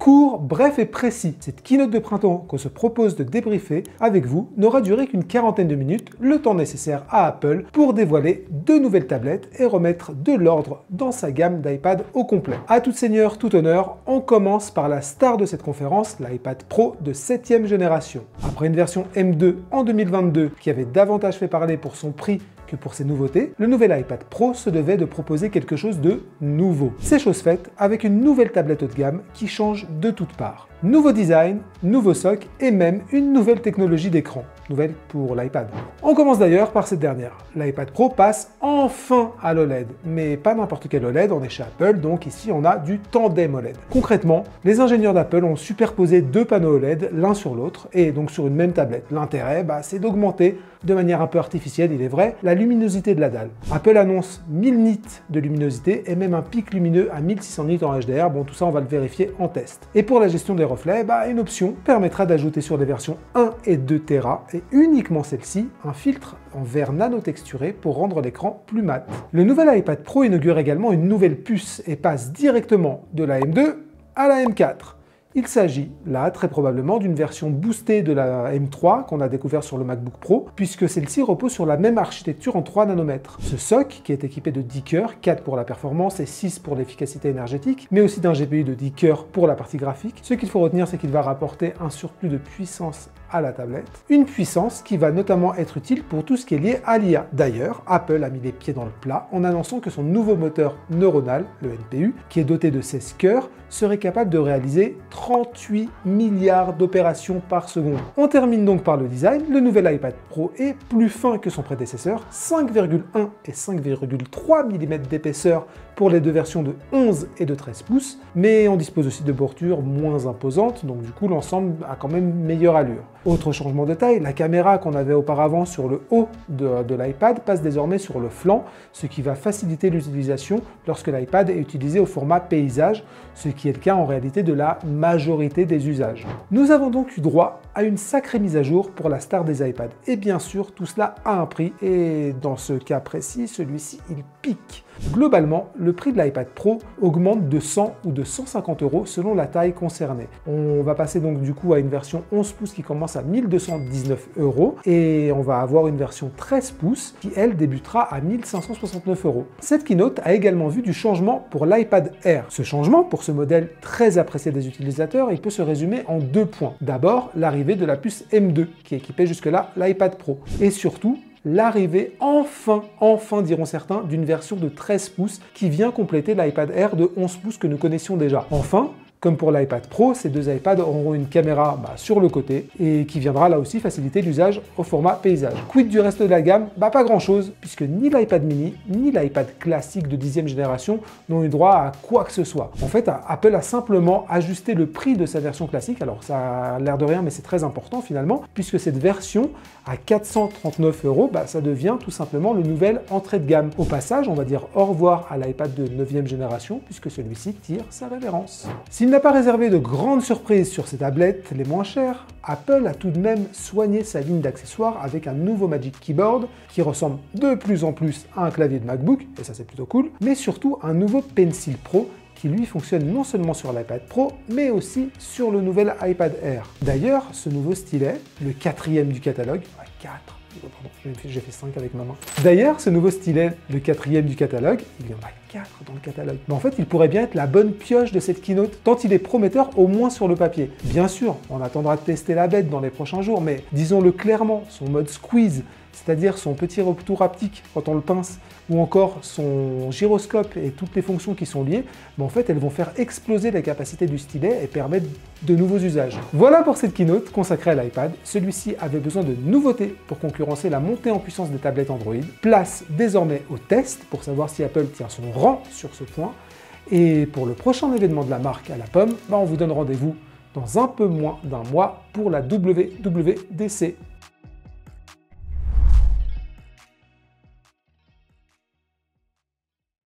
Court, bref et précis, cette keynote de printemps qu'on se propose de débriefer avec vous n'aura duré qu'une quarantaine de minutes, le temps nécessaire à Apple pour dévoiler de nouvelles tablettes et remettre de l'ordre dans sa gamme d'iPad au complet. À tout seigneur, tout honneur, on commence par la star de cette conférence, l'iPad Pro de 7e génération. Après une version M2 en 2022 qui avait davantage fait parler pour son prix que pour ses nouveautés, le nouvel iPad Pro se devait de proposer quelque chose de nouveau. C'est chose faite avec une nouvelle tablette haut de gamme qui change de toutes parts. Nouveau design, nouveau socle et même une nouvelle technologie d'écran. Nouvelle pour l'iPad. On commence d'ailleurs par cette dernière. L'iPad Pro passe enfin à l'OLED, mais pas n'importe quel OLED, on est chez Apple, donc ici on a du tandem OLED. Concrètement, les ingénieurs d'Apple ont superposé deux panneaux OLED l'un sur l'autre, et donc sur une même tablette. L'intérêt, c'est d'augmenter, de manière un peu artificielle il est vrai, la luminosité de la dalle. Apple annonce 1000 nits de luminosité et même un pic lumineux à 1600 nits en HDR, bon tout ça on va le vérifier en test. Et pour la gestion des reflets, une option permettra d'ajouter sur les versions 1 et 2 Tera, et uniquement celle-ci, un filtre en verre nanotexturé pour rendre l'écran plus mat. Le nouvel iPad Pro inaugure également une nouvelle puce et passe directement de la M2 à la M4. Il s'agit là très probablement d'une version boostée de la M3 qu'on a découvert sur le MacBook Pro, puisque celle-ci repose sur la même architecture en 3 nanomètres. Ce SoC, qui est équipé de 10 cœurs, 4 pour la performance et 6 pour l'efficacité énergétique, mais aussi d'un GPU de 10 cœurs pour la partie graphique, ce qu'il faut retenir c'est qu'il va rapporter un surplus de puissance à la tablette, une puissance qui va notamment être utile pour tout ce qui est lié à l'IA. D'ailleurs, Apple a mis les pieds dans le plat en annonçant que son nouveau moteur neuronal, le NPU, qui est doté de 16 cœurs, serait capable de réaliser 38 milliards d'opérations par seconde. On termine donc par le design. Le nouvel iPad Pro est plus fin que son prédécesseur, 5,1 et 5,3 mm d'épaisseur pour les deux versions de 11 et de 13 pouces, mais on dispose aussi de bordures moins imposantes, donc du coup l'ensemble a quand même meilleure allure. Autre changement de taille, la caméra qu'on avait auparavant sur le haut de l'iPad passe désormais sur le flanc, ce qui va faciliter l'utilisation lorsque l'iPad est utilisé au format paysage, ce qui est le cas en réalité de la majorité des usages. Nous avons donc eu droit à une sacrée mise à jour pour la star des iPads. Et bien sûr, tout cela a un prix, et dans ce cas précis, celui-ci, il pique. Globalement, le prix de l'iPad Pro augmente de 100 ou de 150 € selon la taille concernée. On va passer donc du coup à une version 11 pouces qui commence à 1219 € et on va avoir une version 13 pouces qui, elle, débutera à 1569 €. Cette keynote a également vu du changement pour l'iPad Air. Ce changement, pour ce modèle très apprécié des utilisateurs, il peut se résumer en 2 points. D'abord, l'arrivée de la puce M2 qui équipait jusque-là l'iPad Pro. Et surtout, l'arrivée enfin diront certains, d'une version de 13 pouces qui vient compléter l'iPad Air de 11 pouces que nous connaissions déjà. Enfin, comme pour l'iPad Pro, ces deux iPads auront une caméra sur le côté et qui viendra là aussi faciliter l'usage au format paysage. Quid du reste de la gamme? Pas grand chose, puisque ni l'iPad mini, ni l'iPad classique de 10e génération n'ont eu droit à quoi que ce soit. En fait, Apple a simplement ajusté le prix de sa version classique, alors ça a l'air de rien, mais c'est très important finalement, puisque cette version à 439 €, ça devient tout simplement le nouvel entrée de gamme. Au passage, on va dire au revoir à l'iPad de 9e génération, puisque celui-ci tire sa révérence. S'il n'a pas réservé de grandes surprises sur ses tablettes les moins chères, Apple a tout de même soigné sa ligne d'accessoires avec un nouveau Magic Keyboard qui ressemble de plus en plus à un clavier de MacBook, et ça c'est plutôt cool, mais surtout un nouveau Pencil Pro qui lui fonctionne non seulement sur l'iPad Pro, mais aussi sur le nouvel iPad Air. D'ailleurs, ce nouveau stylet, le 4e du catalogue, 4, pardon, j'ai fait 5 avec ma main. D'ailleurs, ce nouveau stylet, le 4e du catalogue, il y en a 4 dans le catalogue. Mais en fait, il pourrait bien être la bonne pioche de cette keynote, tant il est prometteur, au moins sur le papier. Bien sûr, on attendra de tester la bête dans les prochains jours, mais disons-le clairement, son mode squeeze, c'est-à-dire son petit retour haptique quand on le pince, ou encore son gyroscope et toutes les fonctions qui sont liées, en fait elles vont faire exploser la capacité du stylet et permettre de nouveaux usages. Voilà pour cette keynote consacrée à l'iPad. Celui-ci avait besoin de nouveautés pour concurrencer la montée en puissance des tablettes Android. Place désormais au test pour savoir si Apple tient son rang sur ce point. Et pour le prochain événement de la marque à la pomme, on vous donne rendez-vous dans un peu moins d'un mois pour la WWDC.